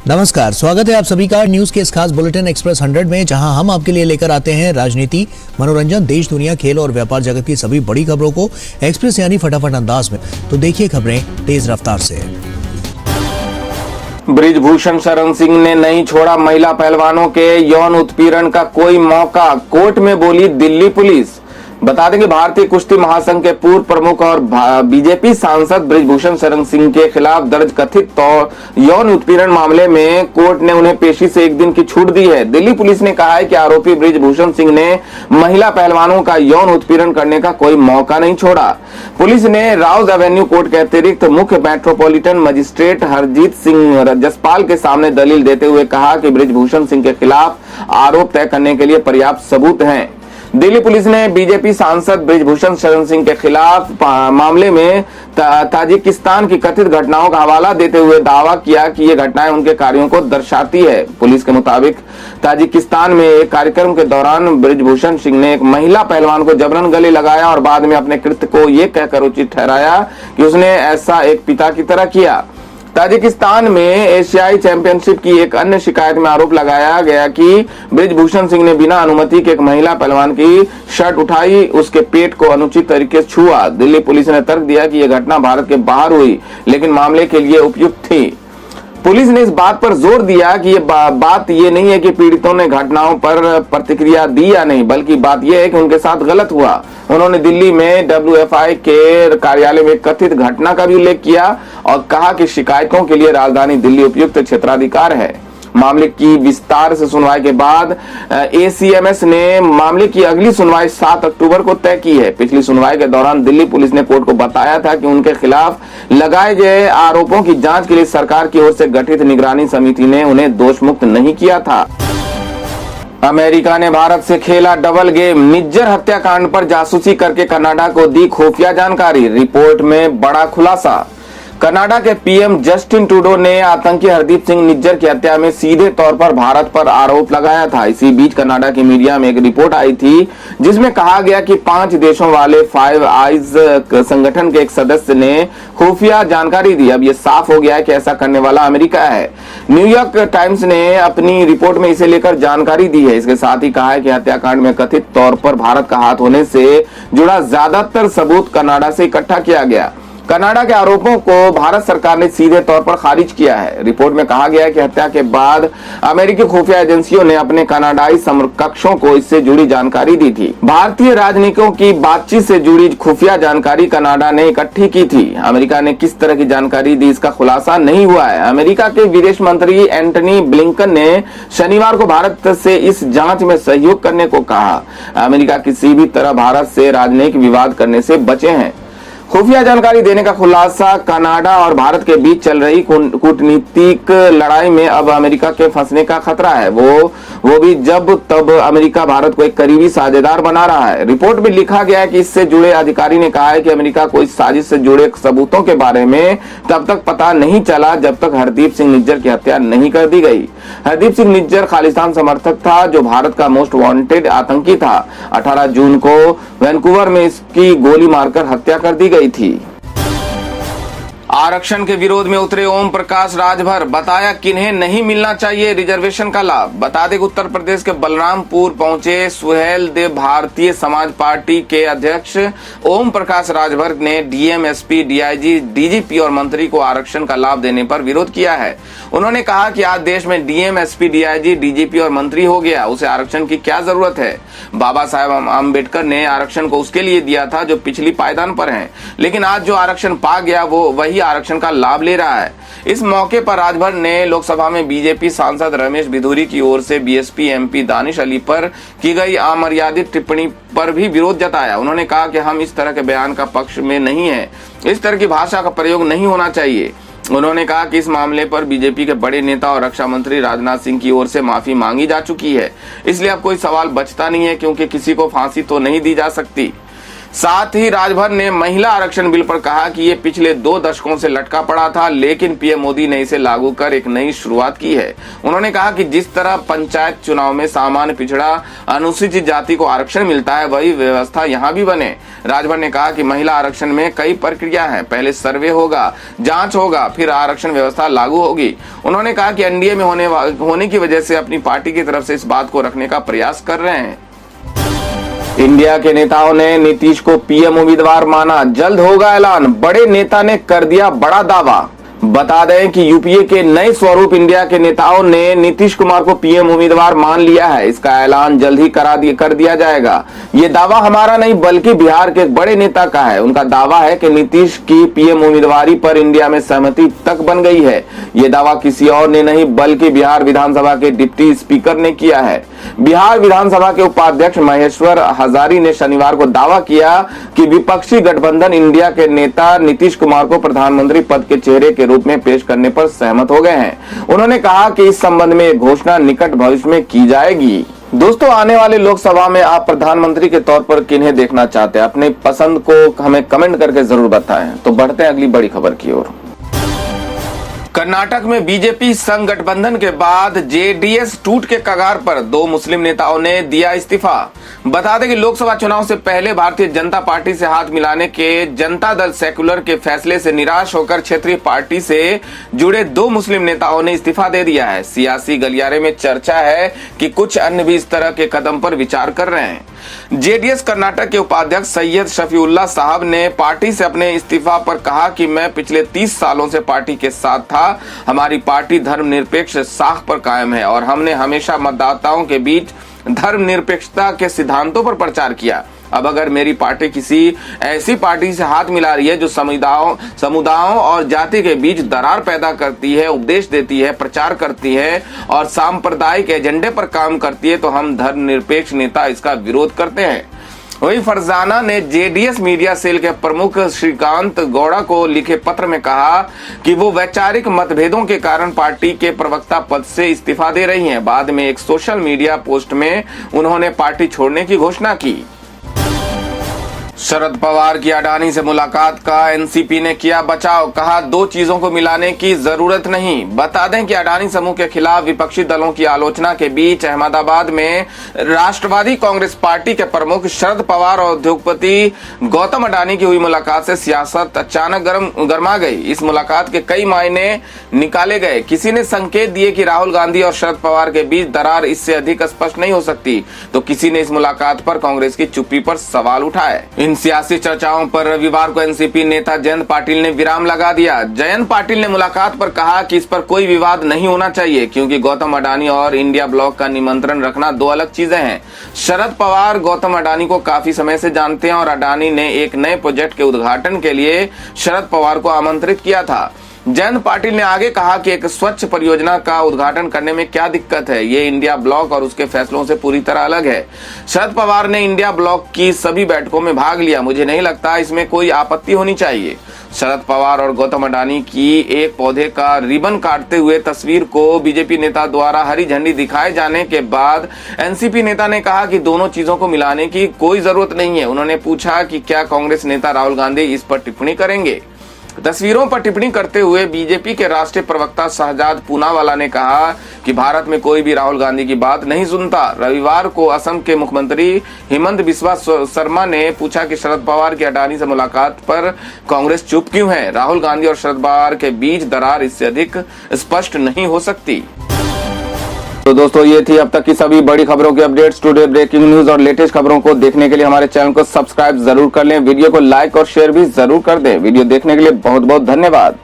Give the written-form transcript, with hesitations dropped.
नमस्कार, स्वागत है आप सभी का न्यूज के इस खास बुलेटिन एक्सप्रेस 100 में, जहां हम आपके लिए लेकर आते हैं राजनीति, मनोरंजन, देश दुनिया, खेल और व्यापार जगत की सभी बड़ी खबरों को एक्सप्रेस यानी फटाफट अंदाज में। तो देखिए खबरें तेज रफ्तार से। बृजभूषण शरण सिंह ने नहीं छोड़ा महिला पहलवानों के यौन उत्पीड़न का कोई मौका, कोर्ट में बोली दिल्ली पुलिस। बता दें कि भारतीय कुश्ती महासंघ के पूर्व प्रमुख और बीजेपी सांसद बृजभूषण शरण सिंह के खिलाफ दर्ज कथित यौन उत्पीड़न मामले में कोर्ट ने उन्हें पेशी से एक दिन की छूट दी है। दिल्ली पुलिस ने कहा है कि आरोपी बृजभूषण सिंह ने महिला पहलवानों का यौन उत्पीड़न करने का कोई मौका नहीं छोड़ा। पुलिस ने राउज एवेन्यू कोर्ट के अतिरिक्त मुख्य मेट्रोपॉलिटन मजिस्ट्रेट हरजीत सिंह जसपाल के सामने दलील देते हुए कहा कि बृजभूषण सिंह के खिलाफ आरोप तय करने के लिए पर्याप्त सबूत हैं। दिल्ली पुलिस ने बीजेपी सांसद बृजभूषण शरण सिंह के खिलाफ मामले में ताजिकिस्तान की कथित घटनाओं का हवाला देते हुए दावा किया कि ये घटनाएं उनके कार्यों को दर्शाती है। पुलिस के मुताबिक ताजिकिस्तान में एक कार्यक्रम के दौरान बृजभूषण सिंह ने एक महिला पहलवान को जबरन गले लगाया और बाद में अपने कृत्य को ये कहकर उचित ठहराया कि उसने ऐसा एक पिता की तरह किया। ताजिकिस्तान में एशियाई चैंपियनशिप की एक अन्य शिकायत में आरोप लगाया गया कि बृजभूषण सिंह ने बिना अनुमति के एक महिला पहलवान की शर्ट उठाई, उसके पेट को अनुचित तरीके से छुआ। दिल्ली पुलिस ने तर्क दिया कि यह घटना भारत के बाहर हुई, लेकिन मामले के लिए उपयुक्त थी। पुलिस ने इस बात पर जोर दिया कि ये बात ये नहीं है कि पीड़ितों ने घटनाओं पर प्रतिक्रिया दी या नहीं, बल्कि बात यह है कि उनके साथ गलत हुआ। उन्होंने दिल्ली में WFI के कार्यालय में कथित घटना का भी उल्लेख किया और कहा कि शिकायतों के लिए राजधानी दिल्ली उपयुक्त क्षेत्राधिकार है। मामले की विस्तार से सुनवाई के बाद ACMS ने मामले की अगली सुनवाई 7 अक्टूबर को तय की है। पिछली सुनवाई के दौरान दिल्ली पुलिस ने कोर्ट को बताया था कि उनके खिलाफ लगाए गए आरोपों की जांच के लिए सरकार की ओर से गठित निगरानी समिति ने उन्हें दोषमुक्त नहीं किया था। अमेरिका ने भारत से खेला डबल गेम, निज्जर हत्याकांड पर जासूसी करके कनाडा को दी खुफिया जानकारी। रिपोर्ट में बड़ा खुलासा। कनाडा के PM जस्टिन ट्रूडो ने आतंकी हरदीप सिंह निज्जर की हत्या में सीधे तौर पर भारत पर आरोप लगाया था। इसी बीच कनाडा की मीडिया में एक रिपोर्ट आई थी जिसमें कहा गया कि 5 देशों वाले फाइव आइज संगठन के एक सदस्य ने खुफिया जानकारी दी। अब यह साफ हो गया है कि ऐसा करने वाला अमेरिका है। न्यूयॉर्क टाइम्स ने अपनी रिपोर्ट में इसे लेकर जानकारी दी है। इसके साथ ही कहा है कि हत्याकांड में कथित तौर पर भारत का हाथ होने से जुड़ा ज्यादातर सबूत कनाडा से इकट्ठा किया गया। कनाडा के आरोपों को भारत सरकार ने सीधे तौर पर खारिज किया है। रिपोर्ट में कहा गया है कि हत्या के बाद अमेरिकी खुफिया एजेंसियों ने अपने कनाडाई समकक्षों को इससे जुड़ी जानकारी दी थी। भारतीय राजनयिकों की बातचीत से जुड़ी खुफिया जानकारी कनाडा ने इकट्ठी की थी। अमेरिका ने किस तरह की जानकारी दी, इसका खुलासा नहीं हुआ है। अमेरिका के विदेश मंत्री एंटनी ब्लिंकन ने शनिवार को भारत से इस जांच में सहयोग करने को कहा। अमेरिका किसी भी तरह भारत से राजनयिक विवाद करने से बचे हैं। खुफिया जानकारी देने का खुलासा। कनाडा और भारत के बीच चल रही कूटनीतिक लड़ाई में अब अमेरिका के फंसने का खतरा है, वो भी जब तब अमेरिका भारत को एक करीबी साझेदार बना रहा है। रिपोर्ट में लिखा गया है कि इससे जुड़े अधिकारी ने कहा है कि अमेरिका को इस साजिश से जुड़े सबूतों के बारे में तब तक पता नहीं चला जब तक हरदीप सिंह निज्जर की हत्या नहीं कर दी गई। हरदीप सिंह निज्जर खालिस्तान समर्थक था जो भारत का मोस्ट वांटेड आतंकी था। 18 जून को वैंकूवर में इसकी गोली मारकर हत्या कर दी गई थी। आरक्षण के विरोध में उतरे ओम प्रकाश राजभर, बताया किन्हें नहीं मिलना चाहिए रिजर्वेशन का लाभ। बता दें कि उत्तर प्रदेश के बलरामपुर पहुंचे सुहेल देव भारतीय समाज पार्टी के अध्यक्ष ओम प्रकाश राजभर ने DM, SP, DIG, DGP और मंत्री को आरक्षण का लाभ देने पर विरोध किया है। उन्होंने कहा कि आज देश में DM, SP, DIG, DGP और मंत्री हो गया, उसे आरक्षण की क्या जरूरत है। बाबा साहेब आम्बेडकर ने आरक्षण को उसके लिए दिया था जो पिछली पायदान पर है, लेकिन आज जो आरक्षण पा गया वो वही आरक्षण का लाभ ले रहा है। इस मौके पर राजभर ने लोकसभा में बीजेपी सांसद रमेश बिधूरी की ओर से BSP MP दानिश अली पर की गई अमर्यादित टिप्पणी पर भी विरोध जताया। उन्होंने कहा कि हम इस तरह के बयान का पक्ष में नहीं है, इस तरह की भाषा का प्रयोग नहीं होना चाहिए। उन्होंने कहा कि इस मामले पर बीजेपी के बड़े नेता और रक्षा मंत्री राजनाथ सिंह की ओर से माफी मांगी जा चुकी है, इसलिए अब कोई सवाल बचता नहीं है क्योंकि किसी को फांसी तो नहीं दी जा सकती। साथ ही राजभर ने महिला आरक्षण बिल पर कहा कि ये पिछले 2 दशकों से लटका पड़ा था, लेकिन पीएम मोदी ने इसे लागू कर एक नई शुरुआत की है। उन्होंने कहा कि जिस तरह पंचायत चुनाव में सामान्य पिछड़ा अनुसूचित जाति को आरक्षण मिलता है, वही व्यवस्था यहाँ भी बने। राजभर ने कहा कि महिला आरक्षण में कई प्रक्रिया है, पहले सर्वे होगा, जांच होगा, फिर आरक्षण व्यवस्था लागू होगी। उन्होंने कहा कि एनडीए में होने की वजह से अपनी पार्टी की तरफ से इस बात को रखने का प्रयास कर रहे हैं। इंडिया के नेताओं ने नीतीश को पीएम उम्मीदवार माना, जल्द होगा ऐलान। बड़े नेता ने कर दिया बड़ा दावा। बता दें कि यूपीए के नए स्वरूप इंडिया के नेताओं ने नीतीश कुमार को पीएम उम्मीदवार मान लिया है। इसका ऐलान जल्द ही कर दिया जाएगा। ये दावा हमारा नहीं बल्कि बिहार के एक बड़े नेता का है। उनका दावा है कि नीतीश की पीएम उम्मीदवारी पर इंडिया में सहमति तक बन गई है। ये दावा किसी और ने नहीं बल्कि बिहार विधानसभा के डिप्टी स्पीकर ने किया है। बिहार विधानसभा के उपाध्यक्ष महेश्वर हजारी ने शनिवार को दावा किया कि विपक्षी गठबंधन इंडिया के नेता नीतीश कुमार को प्रधानमंत्री पद के चेहरे के रूप में पेश करने पर सहमत हो गए हैं। उन्होंने कहा कि इस संबंध में एक घोषणा निकट भविष्य में की जाएगी। दोस्तों, आने वाले लोकसभा में आप प्रधानमंत्री के तौर पर किन्हें देखना चाहते हैं? अपनी पसंद को हमें कमेंट करके जरूर बताएं। तो बढ़ते हैं अगली बड़ी खबर की ओर। कर्नाटक में बीजेपी संघ गठबंधन के बाद जेडीएस टूट के कगार पर 2 मुस्लिम नेताओं ने दिया इस्तीफा। बता दें कि लोकसभा चुनाव से पहले भारतीय जनता पार्टी से हाथ मिलाने के जनता दल सेकुलर के फैसले से निराश होकर क्षेत्रीय पार्टी से जुड़े 2 मुस्लिम नेताओं ने इस्तीफा दे दिया है। सियासी गलियारे में चर्चा है कि कुछ अन्य भी इस तरह के कदम पर विचार कर रहे हैं। जेडीएस कर्नाटक के उपाध्यक्ष सैयद शफीउल्लाह साहब ने पार्टी से अपने इस्तीफा पर कहा कि मैं पिछले 30 सालों से पार्टी के साथ था। हमारी पार्टी धर्मनिरपेक्ष साख पर कायम है और हमने हमेशा मतदाताओं के बीच धर्मनिरपेक्षता के सिद्धांतों पर प्रचार किया। अब अगर मेरी पार्टी किसी ऐसी पार्टी से हाथ मिला रही है जो समुदायों और जाति के बीच दरार पैदा करती है, उपदेश देती है, प्रचार करती है और सांप्रदायिक एजेंडे पर काम करती है, तो हम धर्मनिरपेक्ष नेता इसका विरोध करते हैं। वहीं फरजाना ने जेडीएस मीडिया सेल के प्रमुख श्रीकांत गौड़ा को लिखे पत्र में कहा कि वो वैचारिक मतभेदों के कारण पार्टी के प्रवक्ता पद से इस्तीफा दे रही हैं। बाद में एक सोशल मीडिया पोस्ट में उन्होंने पार्टी छोड़ने की घोषणा की। शरद पवार की अडानी से मुलाकात का एनसीपी ने किया बचाव, कहा 2 चीजों को मिलाने की जरूरत नहीं। बता दें कि अडानी समूह के खिलाफ विपक्षी दलों की आलोचना के बीच अहमदाबाद में राष्ट्रवादी कांग्रेस पार्टी के प्रमुख शरद पवार और उद्योगपति गौतम अडानी की हुई मुलाकात से सियासत अचानक गर्मा गई। इस मुलाकात के कई मायने निकाले गए। किसी ने संकेत दिए कि राहुल गांधी और शरद पवार के बीच दरार इससे अधिक स्पष्ट नहीं हो सकती, तो किसी ने इस मुलाकात पर कांग्रेस की चुप्पी पर सवाल उठाए। इन सियासी चर्चाओं पर रविवार को एनसीपी नेता जयंत पाटिल ने विराम लगा दिया। जयंत पाटिल ने मुलाकात पर कहा कि इस पर कोई विवाद नहीं होना चाहिए, क्योंकि गौतम अडानी और इंडिया ब्लॉक का निमंत्रण रखना 2 अलग चीजें हैं। शरद पवार गौतम अडानी को काफी समय से जानते हैं और अडानी ने एक नए प्रोजेक्ट के उद्घाटन के लिए शरद पवार को आमंत्रित किया था। जयंत पाटिल ने आगे कहा कि एक स्वच्छ परियोजना का उद्घाटन करने में क्या दिक्कत है, ये इंडिया ब्लॉक और उसके फैसलों से पूरी तरह अलग है। शरद पवार ने इंडिया ब्लॉक की सभी बैठकों में भाग लिया, मुझे नहीं लगता इसमें कोई आपत्ति होनी चाहिए। शरद पवार और गौतम अडानी की एक पौधे का रिबन काटते हुए तस्वीर को बीजेपी नेता द्वारा हरी झंडी दिखाए जाने के बाद एनसीपी नेता ने कहा कि दोनों चीजों को मिलाने की कोई जरूरत नहीं है। उन्होंने पूछा कि क्या कांग्रेस नेता राहुल गांधी इस पर टिप्पणी करेंगे। तस्वीरों पर टिप्पणी करते हुए बीजेपी के राष्ट्रीय प्रवक्ता शहजाद पूनावाला ने कहा कि भारत में कोई भी राहुल गांधी की बात नहीं सुनता। रविवार को असम के मुख्यमंत्री हिमंत बिस्वा शर्मा ने पूछा कि शरद पवार की अडानी से मुलाकात पर कांग्रेस चुप क्यों है। राहुल गांधी और शरद पवार के बीच दरार इससे अधिक स्पष्ट नहीं हो सकती। तो दोस्तों, ये थी अब तक की सभी बड़ी खबरों की अपडेट्स। टुडे ब्रेकिंग न्यूज और लेटेस्ट खबरों को देखने के लिए हमारे चैनल को सब्सक्राइब जरूर कर लें। वीडियो को लाइक और शेयर भी जरूर कर दें। वीडियो देखने के लिए बहुत बहुत धन्यवाद।